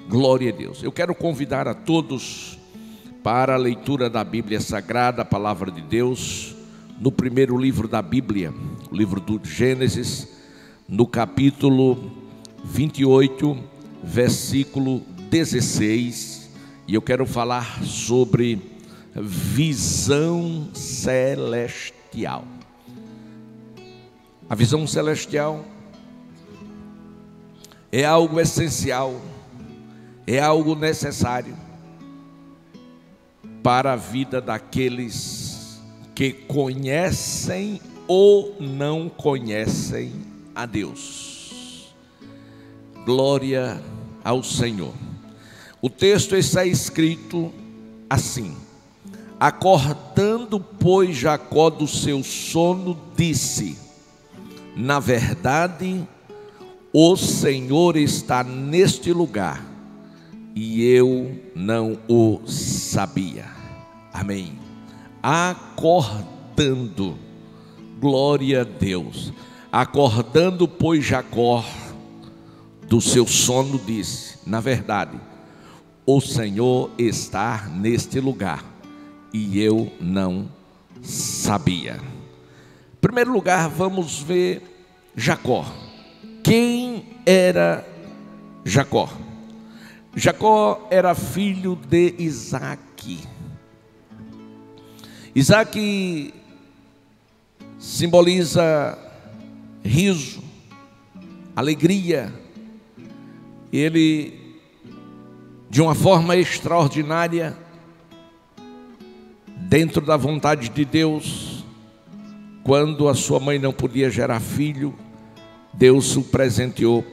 Glória a Deus. Eu quero convidar a todos para a leitura da Bíblia Sagrada, a Palavra de Deus, no primeiro livro da Bíblia, o livro do Gênesis, no capítulo 28, versículo 16. E eu quero falar sobre visão celestial. A visão celestial é algo essencial, é algo necessário para a vida daqueles que conhecem ou não conhecem a Deus. Glória ao Senhor. O texto está escrito assim: acordando, pois, Jacó do seu sono, disse: na verdade, o Senhor está neste lugar, e eu não o sabia. Amém. Acordando, glória a Deus. Acordando, pois, Jacó do seu sono, disse: na verdade, o Senhor está neste lugar, e eu não sabia. Em primeiro lugar, vamos ver Jacó. Quem era Jacó? Jacó era filho de Isaac. Isaac simboliza riso, alegria. Ele, de uma forma extraordinária, dentro da vontade de Deus, quando a sua mãe não podia gerar filho, Deus o presenteou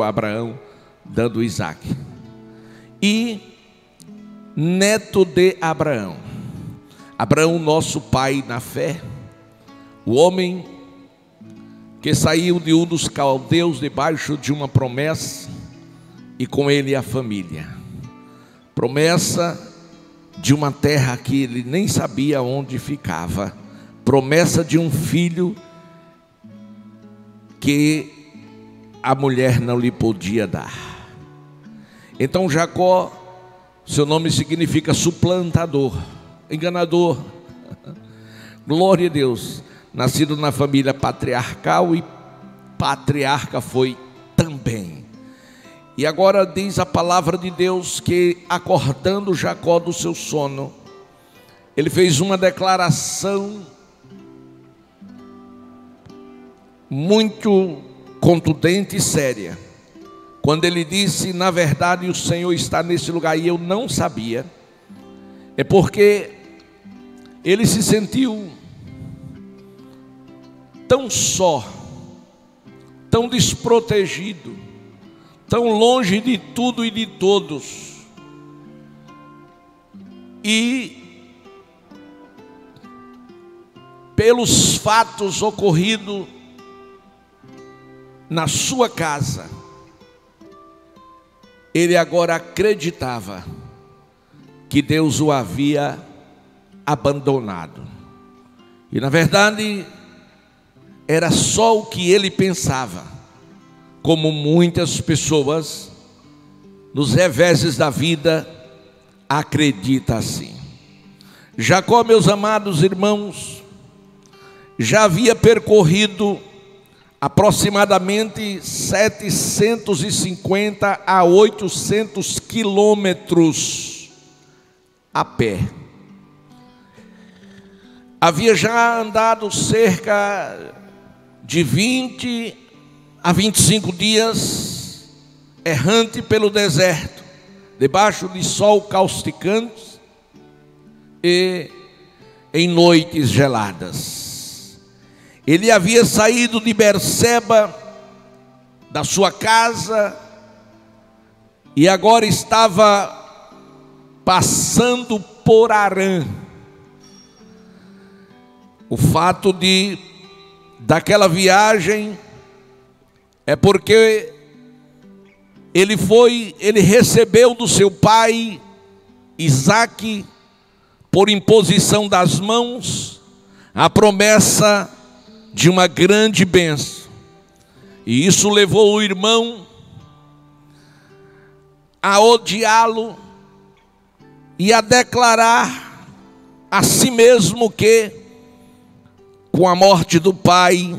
a Abraão, dando Isaac. E neto de Abraão, Abraão, nosso pai na fé, o homem que saiu de Ur dos Caldeus debaixo de uma promessa, e com ele a família. Promessa de uma terra que ele nem sabia onde ficava. Promessa de um filho que a mulher não lhe podia dar. Então Jacó, seu nome significa suplantador, enganador. Glória a Deus. Nascido na família patriarcal, e patriarca foi também. E agora diz a palavra de Deus que, acordando Jacó do seu sono, ele fez uma declaração muito contundente e séria, quando ele disse: na verdade, o Senhor está nesse lugar, e eu não sabia. É porque ele se sentiu tão só, tão desprotegido, tão longe de tudo e de todos, e pelos fatos ocorridos na sua casa, ele agora acreditava que Deus o havia abandonado. E na verdade era só o que ele pensava, como muitas pessoas nos reveses da vida acreditam assim. Jacó, meus amados irmãos, já havia percorrido aproximadamente 750 a 800 quilômetros a pé. Havia já andado cerca de 20 a 25 dias errante pelo deserto, debaixo de sol causticante e em noites geladas. Ele havia saído de Berseba, da sua casa, e agora estava passando por Harã. O fato daquela viagem é porque ele recebeu do seu pai Isaac, por imposição das mãos, a promessa de uma grande bênção. E isso levou o irmão a odiá-lo e a declarar a si mesmo que, com a morte do pai,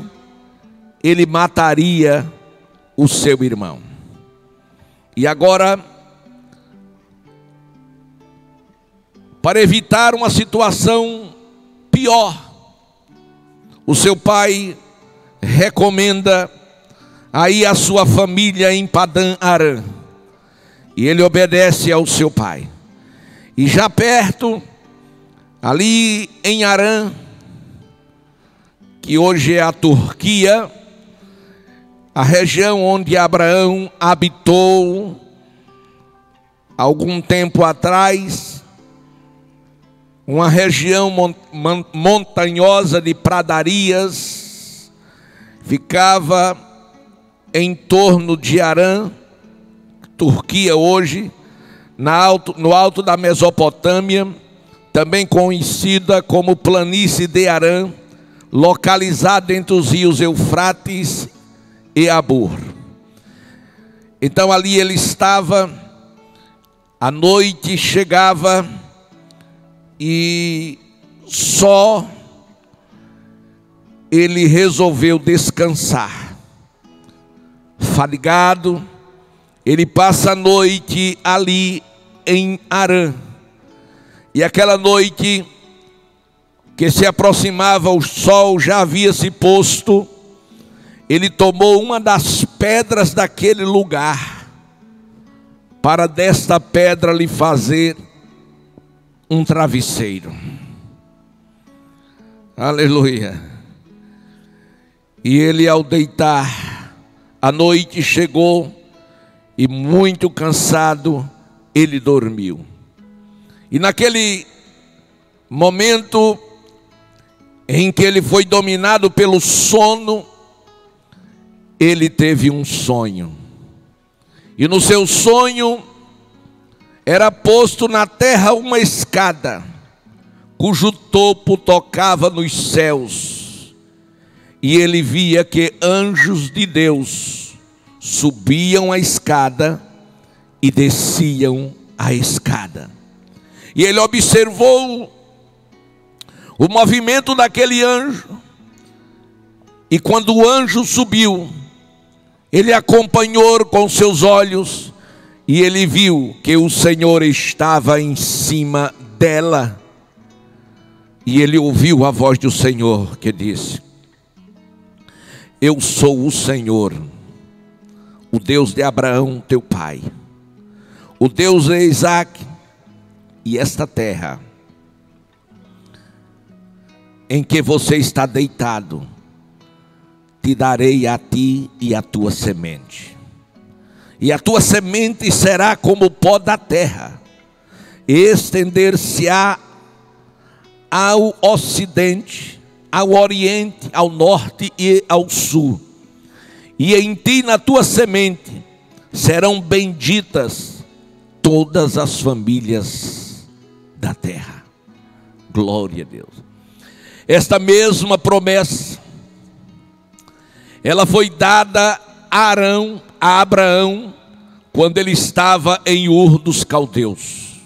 ele mataria o seu irmão. E agora, para evitar uma situação pior, o seu pai recomenda aí a sua família em Padã Arã. E ele obedece ao seu pai. E já perto, ali em Arã, que hoje é a Turquia, a região onde Abraão habitou algum tempo atrás, uma região montanhosa de pradarias, ficava em torno de Arã, Turquia hoje, no alto da Mesopotâmia, também conhecida como planície de Arã, localizada entre os rios Eufrates e Abur. Então ali ele estava, a noite chegava e só ele resolveu descansar. Fadigado, ele passa a noite ali em Arã. E aquela noite que se aproximava, o sol já havia se posto. Ele tomou uma das pedras daquele lugar, para desta pedra lhe fazer um travesseiro. Aleluia. E ele, ao deitar, a noite chegou e, muito cansado, ele dormiu. E naquele momento em que ele foi dominado pelo sono, ele teve um sonho. E no seu sonho era posto na terra uma escada, cujo topo tocava nos céus. E ele via que anjos de Deus subiam a escada e desciam a escada. E ele observou o movimento daquele anjo. E quando o anjo subiu, ele acompanhou com seus olhos, e ele viu que o Senhor estava em cima dela. E ele ouviu a voz do Senhor que disse: eu sou o Senhor, o Deus de Abraão teu pai, o Deus de Isaque, e esta terra em que você está deitado, te darei a ti e a tua semente. E a tua semente será como o pó da terra, estender-se-á ao ocidente, ao oriente, ao norte e ao sul. E em ti, na tua semente, serão benditas todas as famílias da terra. Glória a Deus. Esta mesma promessa, ela foi dada a Abraão, quando ele estava em Ur dos Caldeus.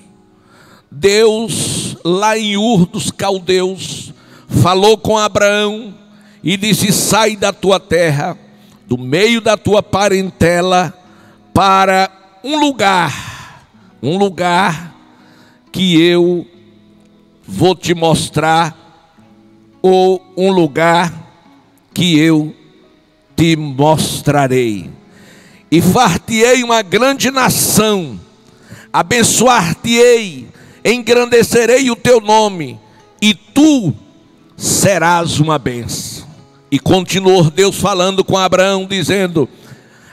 Deus, lá em Ur dos Caldeus, falou com Abraão e disse: sai da tua terra, do meio da tua parentela, para um lugar que eu vou te mostrar, ou um lugar que eu te mostrarei. E far-te-ei uma grande nação, abençoar-te-ei, engrandecerei o teu nome, e tu serás uma bênção. E continuou Deus falando com Abraão, dizendo: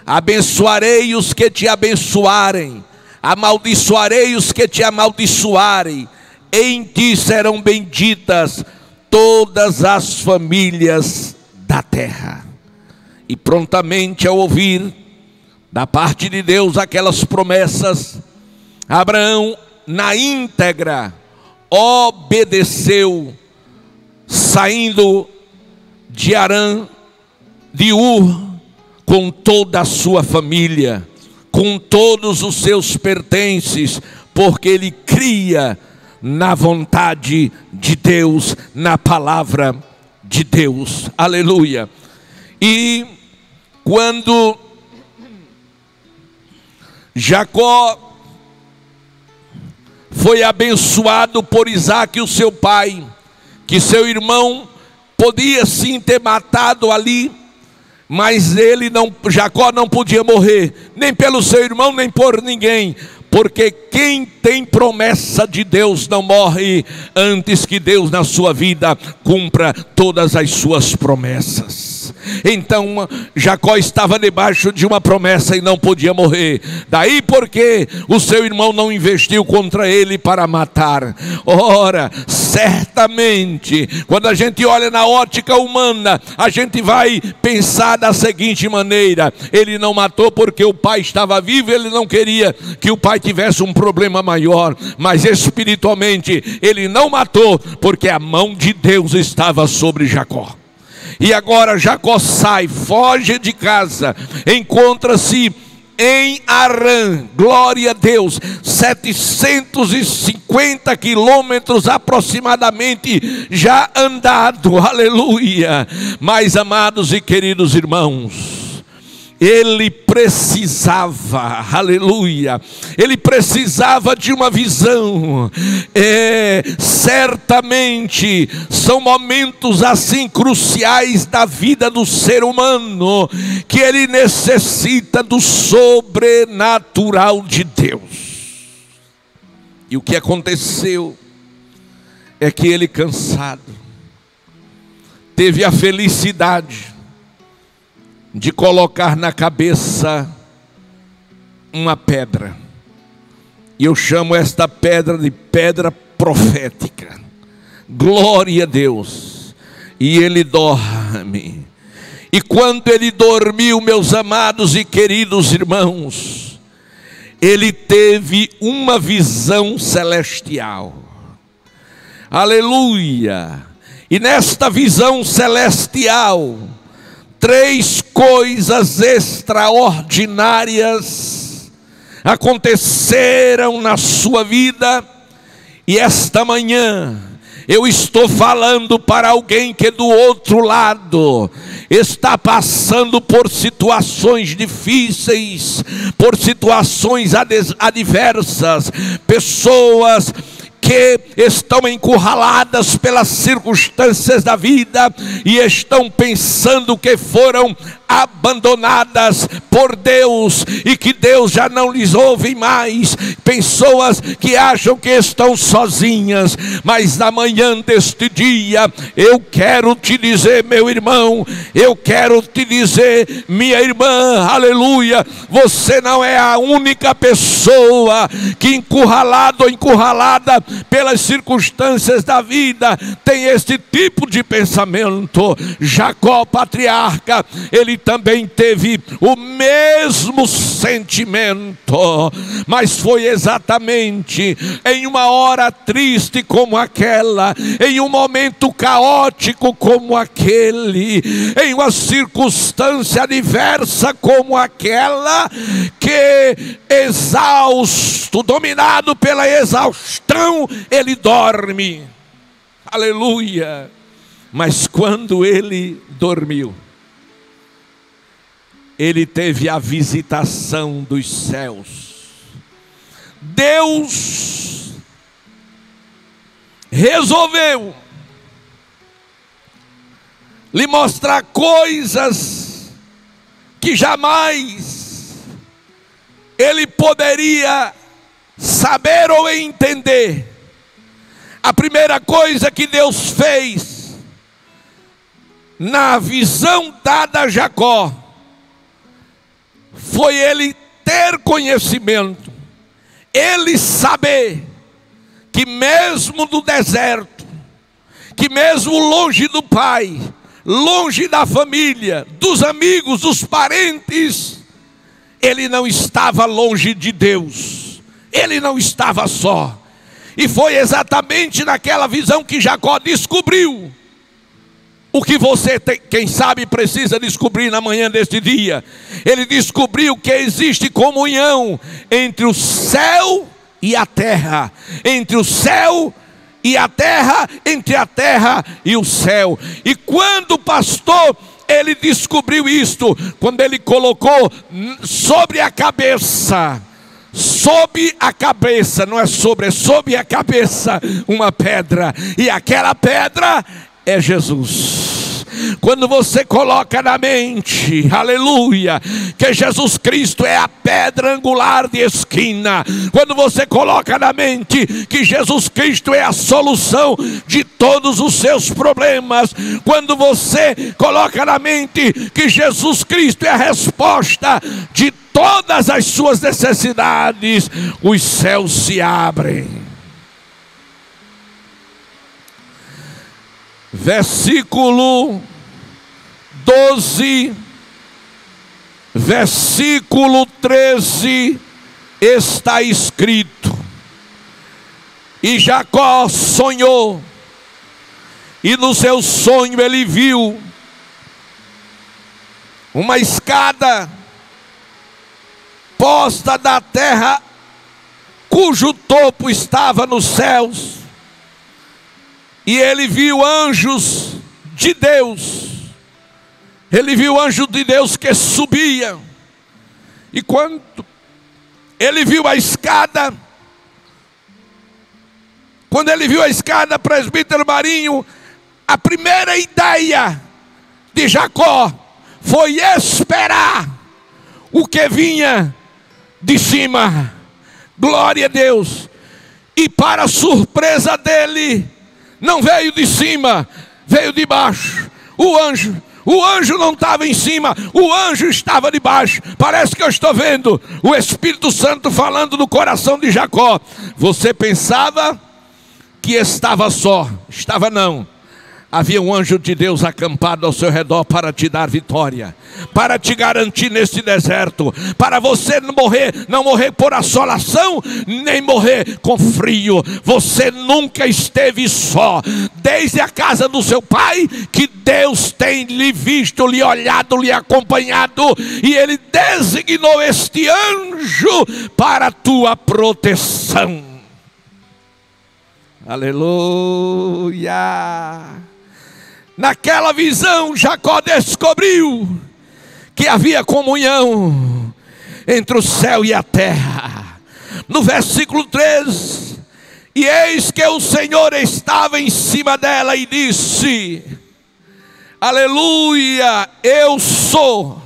abençoarei os que te abençoarem, amaldiçoarei os que te amaldiçoarem, em ti serão benditas todas as famílias da terra. E prontamente, ao ouvir da parte de Deus aquelas promessas, Abraão na íntegra obedeceu, saindo de Arã, de Ur, com toda a sua família, com com todos os seus pertences, porque ele cria na vontade de Deus, na palavra de Deus. Aleluia. E quando Jacó foi abençoado por Isaque, o seu pai, que seu irmão podia sim ter matado ali, mas Jacó não podia morrer, nem pelo seu irmão, nem por ninguém, porque quem tem promessa de Deus não morre antes que Deus na sua vida cumpra todas as suas promessas. Então Jacó estava debaixo de uma promessa e não podia morrer. Daí porque o seu irmão não investiu contra ele para matar. Ora, certamente, quando a gente olha na ótica humana, a gente vai pensar da seguinte maneira: ele não matou porque o pai estava vivo, ele não queria que o pai tivesse um problema maior. Mas espiritualmente ele não matou porque a mão de Deus estava sobre Jacó. E agora Jacó sai, foge de casa, encontra-se em Harã, glória a Deus, 750 quilômetros aproximadamente já andado, aleluia. Mas amados e queridos irmãos, ele precisava, aleluia, ele precisava de uma visão. Certamente são momentos assim cruciais da vida do ser humano, que ele necessita do sobrenatural de Deus. E o que aconteceu é que ele, cansado, teve a felicidade de colocar na cabeça uma pedra. E eu chamo esta pedra de pedra profética. Glória a Deus. E ele dorme. E quando ele dormiu, meus amados e queridos irmãos, ele teve uma visão celestial. Aleluia. E nesta visão celestial, 3 coisas extraordinárias aconteceram na sua vida. E esta manhã eu estou falando para alguém que do outro lado está passando por situações difíceis, por situações adversas, pessoas que estão encurraladas pelas circunstâncias da vida e estão pensando que foram abandonadas por Deus e que Deus já não lhes ouve mais. Pessoas que acham que estão sozinhas. Mas na manhã deste dia eu quero te dizer, meu irmão, eu quero te dizer, minha irmã, aleluia, você não é a única pessoa que encurralado ou encurralada pelas circunstâncias da vida tem este tipo de pensamento. Jacó, patriarca, ele também teve o mesmo sentimento, mas foi exatamente em uma hora triste como aquela, em um momento caótico como aquele, em uma circunstância adversa como aquela, que exausto, dominado pela exaustão, ele dorme. Aleluia. Mas quando ele dormiu, ele teve a visitação dos céus. Deus resolveu lhe mostrar coisas que jamais ele poderia saber ou entender. A primeira coisa que Deus fez na visão dada a Jacó foi ele ter conhecimento, ele saber que mesmo no deserto, que mesmo longe do pai, longe da família, dos amigos, dos parentes, ele não estava longe de Deus, ele não estava só. E foi exatamente naquela visão que Jacó descobriu o que você, quem sabe, precisa descobrir na manhã deste dia. Ele descobriu que existe comunhão entre o céu e a terra, entre o céu e a terra, entre a terra e o céu. E quando o pastor, ele descobriu isto, quando ele colocou sobre a cabeça, não é sobre, é sobre a cabeça, uma pedra, e aquela pedra é Jesus. Quando você coloca na mente, aleluia, que Jesus Cristo é a pedra angular de esquina, quando você coloca na mente que Jesus Cristo é a solução de todos os seus problemas, quando você coloca na mente que Jesus Cristo é a resposta de todas as suas necessidades, os céus se abrem. Versículo 12, versículo 13, está escrito: e Jacó sonhou, e no seu sonho ele viu uma escada posta da terra, cujo topo estava nos céus, e ele viu anjos de Deus. Ele viu anjo de Deus que subia. E quando ele viu a escada, presbítero Marinho, a primeira ideia de Jacó foi esperar o que vinha de cima. Glória a Deus. E para surpresa dele, não veio de cima, veio de baixo. O anjo não estava em cima, o anjo estava debaixo. Parece que eu estou vendo o Espírito Santo falando no coração de Jacó. Você pensava que estava só, estava não. Havia um anjo de Deus acampado ao seu redor para te dar vitória, para te garantir neste deserto, para você não morrer por assolação, nem morrer com frio. Você nunca esteve só, desde a casa do seu pai, que Deus tem lhe visto, lhe olhado, lhe acompanhado, e Ele designou este anjo para a tua proteção. Aleluia! Naquela visão, Jacó descobriu que havia comunhão entre o céu e a terra. No versículo 3, e eis que o Senhor estava em cima dela e disse: aleluia, eu sou.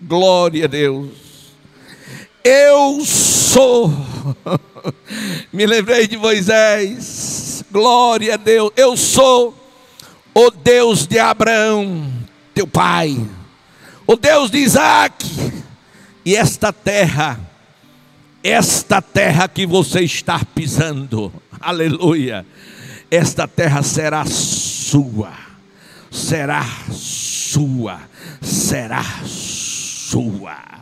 Glória a Deus. Eu sou. Me lembrei de Moisés. Glória a Deus. Eu sou o Deus de Abraão, teu pai, o Deus de Isaac, e esta terra que você está pisando, aleluia, esta terra será sua, será sua, será sua.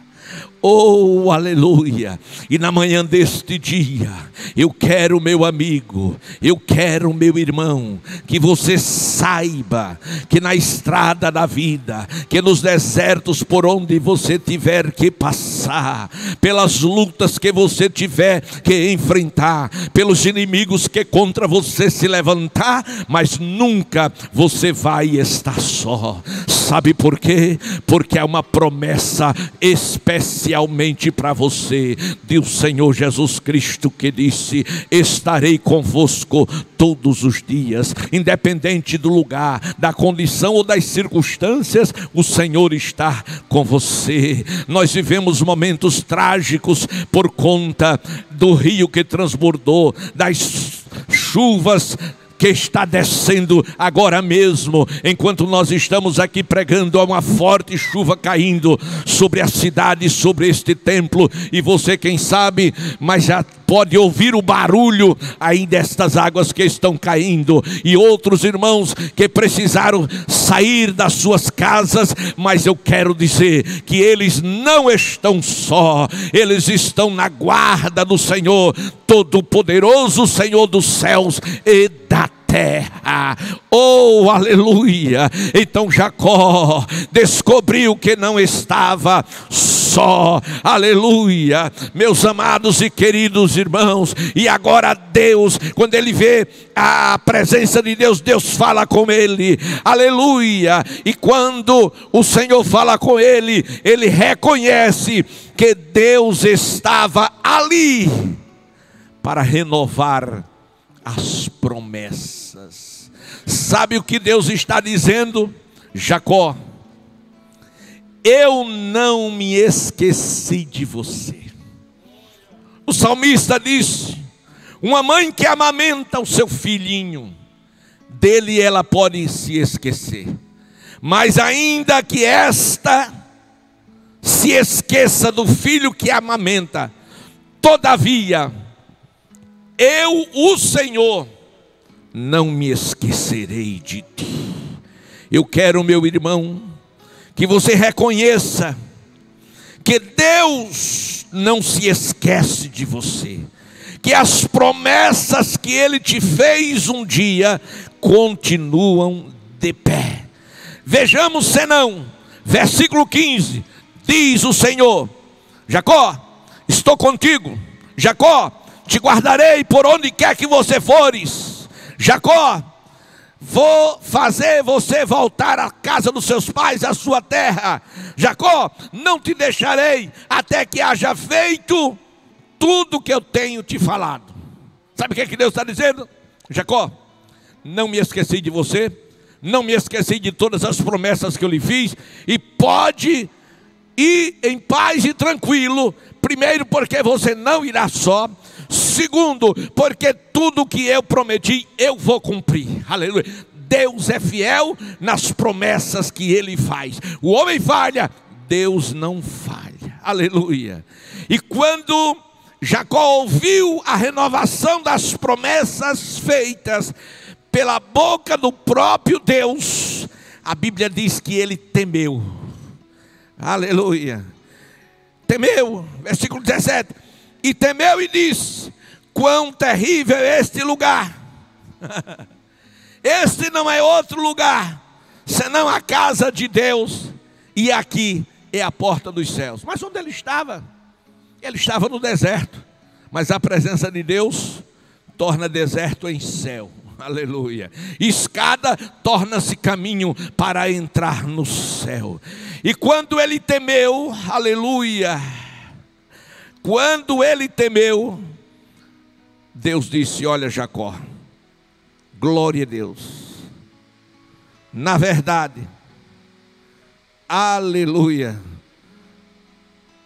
Oh, aleluia. E na manhã deste dia, eu quero, meu amigo, eu quero, meu irmão, que você saiba que na estrada da vida, que nos desertos por onde você tiver que passar, pelas lutas que você tiver que enfrentar, pelos inimigos que contra você se levantar, mas nunca você vai estar só. Sabe por quê? Porque é uma promessa especialmente para você, do Senhor Jesus Cristo, que disse: estarei convosco todos os dias, independente do lugar, da condição ou das circunstâncias, o Senhor está com você. Nós vivemos momentos trágicos por conta do rio que transbordou, das chuvas que está descendo agora mesmo, enquanto nós estamos aqui pregando, há uma forte chuva caindo sobre a cidade, sobre este templo, e você, quem sabe, mas já pode ouvir o barulho aí destas águas que estão caindo, e outros irmãos que precisaram sair das suas casas, mas eu quero dizer que eles não estão só, eles estão na guarda do Senhor Todo-Poderoso, Senhor dos céus e da terra. terra. Oh, aleluia! Então Jacó descobriu que não estava só, aleluia, meus amados e queridos irmãos. E agora Deus, quando ele vê a presença de Deus, Deus fala com ele, aleluia. E quando o Senhor fala com ele, ele reconhece que Deus estava ali para renovar as promessas. Sabe o que Deus está dizendo? Jacó, eu não me esqueci de você. O salmista disse: uma mãe que amamenta o seu filhinho, dele ela pode se esquecer, mas ainda que esta se esqueça do filho que amamenta, todavia eu, o Senhor, não me esquecerei de ti. Eu quero, meu irmão, que você reconheça que Deus não se esquece de você, que as promessas que Ele te fez um dia continuam de pé. Vejamos senão, versículo 15, diz o Senhor: Jacó, estou contigo. Jacó, te guardarei por onde quer que você fores. Jacó, vou fazer você voltar à casa dos seus pais, à sua terra. Jacó, não te deixarei até que haja feito tudo que eu tenho te falado. Sabe o que Deus está dizendo? Jacó, não me esqueci de você, não me esqueci de todas as promessas que eu lhe fiz, e pode ir em paz e tranquilo. Primeiro, porque você não irá só. Segundo, porque tudo que eu prometi, eu vou cumprir. Aleluia. Deus é fiel nas promessas que Ele faz. O homem falha, Deus não falha. Aleluia. E quando Jacó ouviu a renovação das promessas feitas pela boca do próprio Deus, a Bíblia diz que ele temeu. Aleluia. Temeu, versículo 17. E temeu e disse: quão terrível é este lugar. Este não é outro lugar senão a casa de Deus, e aqui é a porta dos céus. Mas onde ele estava? Ele estava no deserto, mas a presença de Deus torna deserto em céu. Aleluia. Escada torna-se caminho para entrar no céu. E quando ele temeu, aleluia, quando ele temeu, Deus disse: olha, Jacó, glória a Deus, na verdade, aleluia,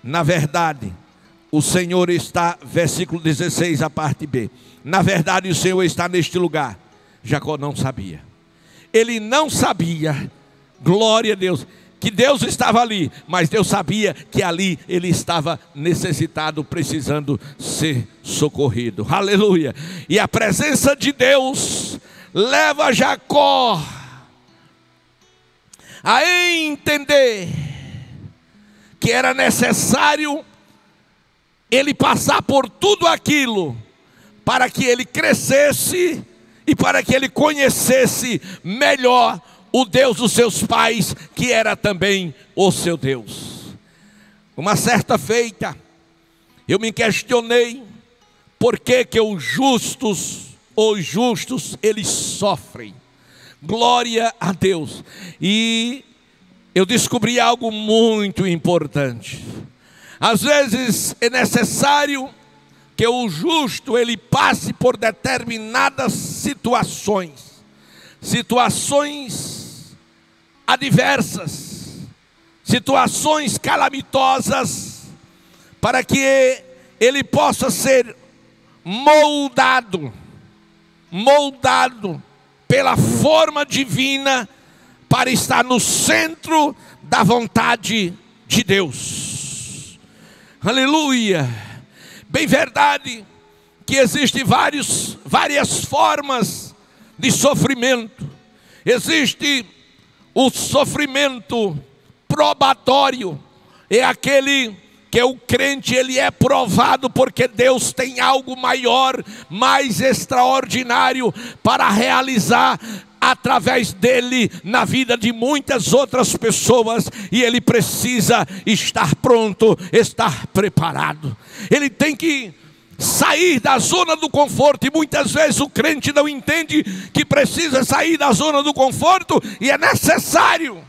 na verdade, o Senhor está, versículo 16, a parte B, na verdade o Senhor está neste lugar. Jacó não sabia, ele não sabia, glória a Deus, que Deus estava ali, mas Deus sabia que ali ele estava necessitado, precisando ser socorrido. Aleluia. E a presença de Deus leva Jacó a entender que era necessário ele passar por tudo aquilo para que ele crescesse e para que ele conhecesse melhor o Deus dos seus pais, que era também o seu Deus. Uma certa feita, eu me questionei, por que os justos, eles sofrem? Glória a Deus. E eu descobri algo muito importante. Às vezes é necessário que o justo, ele passe por determinadas situações adversas, situações calamitosas, para que ele possa ser moldado pela forma divina, para estar no centro da vontade de Deus. Aleluia. Bem verdade que existem várias formas de sofrimento. Existe o sofrimento probatório, é aquele que o crente ele é provado porque Deus tem algo maior, mais extraordinário para realizar através dele na vida de muitas outras pessoas, e ele precisa estar pronto, estar preparado. Ele tem que sair da zona do conforto, e muitas vezes o crente não entende que precisa sair da zona do conforto, e é necessário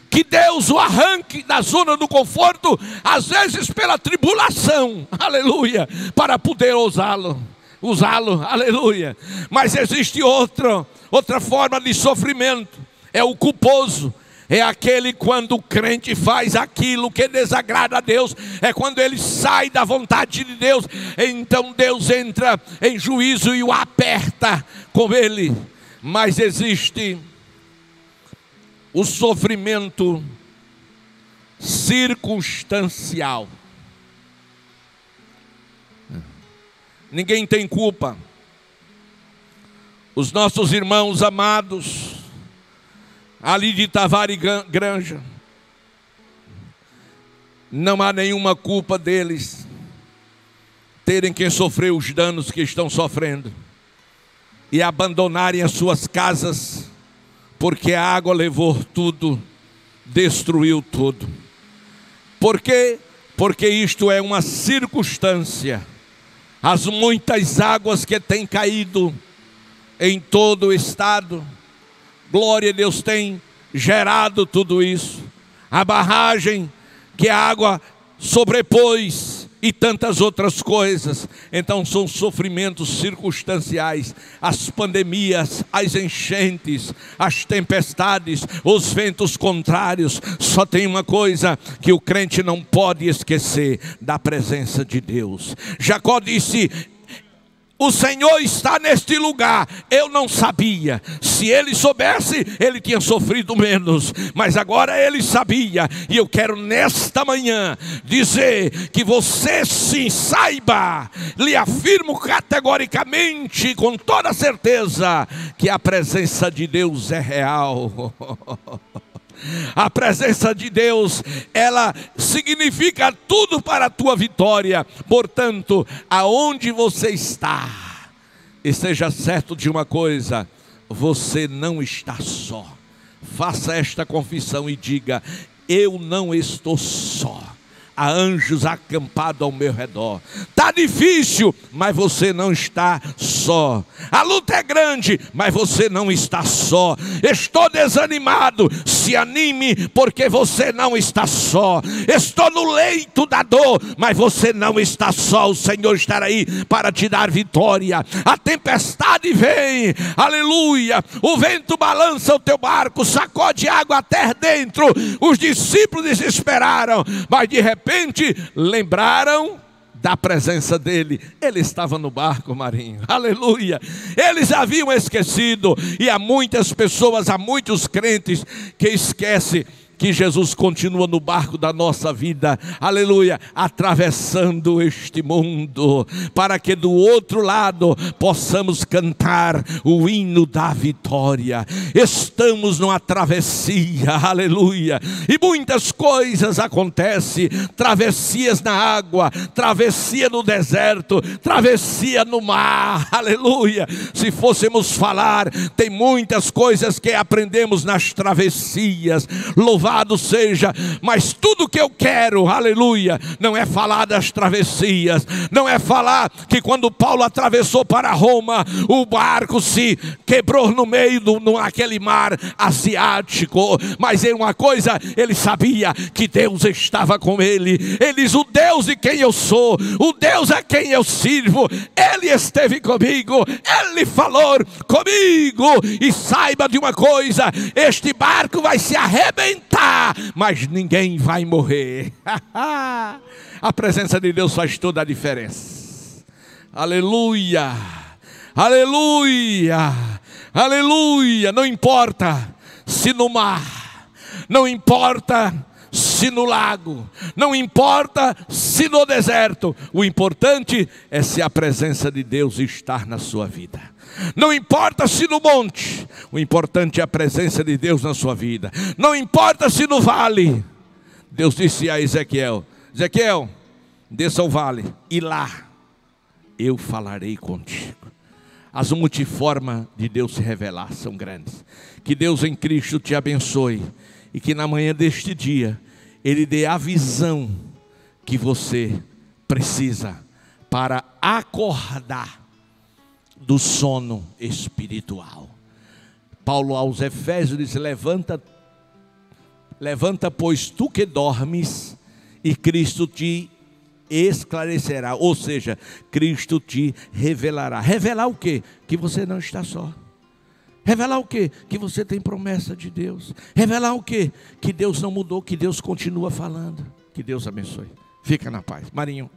que Deus o arranque da zona do conforto, às vezes pela tribulação, aleluia, para poder usá-lo, aleluia. Mas existe outra forma de sofrimento, é o culposo. É aquele quando o crente faz aquilo que desagrada a Deus, é quando ele sai da vontade de Deus, então Deus entra em juízo e o aperta com ele. Mas existe o sofrimento circunstancial. Ninguém tem culpa. Os nossos irmãos amados ali de Tavares Granja, não há nenhuma culpa deles terem que sofrer os danos que estão sofrendo e abandonarem as suas casas, porque a água levou tudo, destruiu tudo. Por quê? Porque isto é uma circunstância. As muitas águas que têm caído em todo o estado, glória a Deus, tem gerado tudo isso. A barragem que a água sobrepôs e tantas outras coisas. Então são sofrimentos circunstanciais. As pandemias, as enchentes, as tempestades, os ventos contrários. Só tem uma coisa que o crente não pode esquecer: da presença de Deus. Jacó disse: o Senhor está neste lugar. Eu não sabia. Se ele soubesse, ele tinha sofrido menos. Mas agora ele sabia. E eu quero nesta manhã dizer que você sim saiba, lhe afirmo categoricamente, com toda certeza, que a presença de Deus é real. A presença de Deus, ela significa tudo para a tua vitória. Portanto, aonde você está, esteja certo de uma coisa: você não está só. Faça esta confissão e diga: eu não estou só. Há anjos acampados ao meu redor. Está difícil, mas você não está só. A luta é grande, mas você não está só. Estou desanimado, se anime, porque você não está só. Estou no leito da dor, mas você não está só. O Senhor estará aí para te dar vitória. A tempestade vem, aleluia. O vento balança o teu barco, sacode água até dentro. Os discípulos desesperaram, mas de repente lembraram da presença dele. Ele estava no barco, Marinho, aleluia. Eles haviam esquecido. E há muitas pessoas, há muitos crentes que esquecem que Jesus continua no barco da nossa vida, aleluia, atravessando este mundo, para que do outro lado possamos cantar o hino da vitória. Estamos numa travessia, aleluia, e muitas coisas acontecem: travessias na água, travessia no deserto, travessia no mar, aleluia. Se fôssemos falar, tem muitas coisas que aprendemos nas travessias, louvado seja, mas tudo que eu quero, aleluia, não é falar das travessias, não é falar que quando Paulo atravessou para Roma, o barco se quebrou no meio naquele mar asiático, mas é uma coisa, ele sabia que Deus estava com ele. Ele diz: o Deus de quem eu sou, o Deus a quem eu sirvo, ele esteve comigo, ele falou comigo. E saiba de uma coisa: este barco vai se arrebentar, mas ninguém vai morrer. A presença de Deus faz toda a diferença. Aleluia, aleluia, aleluia. Não importa se no mar, não importa se no lago, não importa se no deserto. O importante é se a presença de Deus estar na sua vida. Não importa se no monte, o importante é a presença de Deus na sua vida. Não importa se no vale. Deus disse a Ezequiel: Ezequiel, desça ao vale, e lá eu falarei contigo. As multiformas de Deus se revelar são grandes. Que Deus em Cristo te abençoe, e que na manhã deste dia Ele dê a visão que você precisa para acordar do sono espiritual. Paulo aos Efésios diz: levanta, pois tu que dormes, e Cristo te esclarecerá. Ou seja, Cristo te revelará. Revelar o quê? Que você não está só. Revelar o quê? Que você tem promessa de Deus. Revelar o quê? Que Deus não mudou, que Deus continua falando. Que Deus abençoe. Fica na paz. Marinho.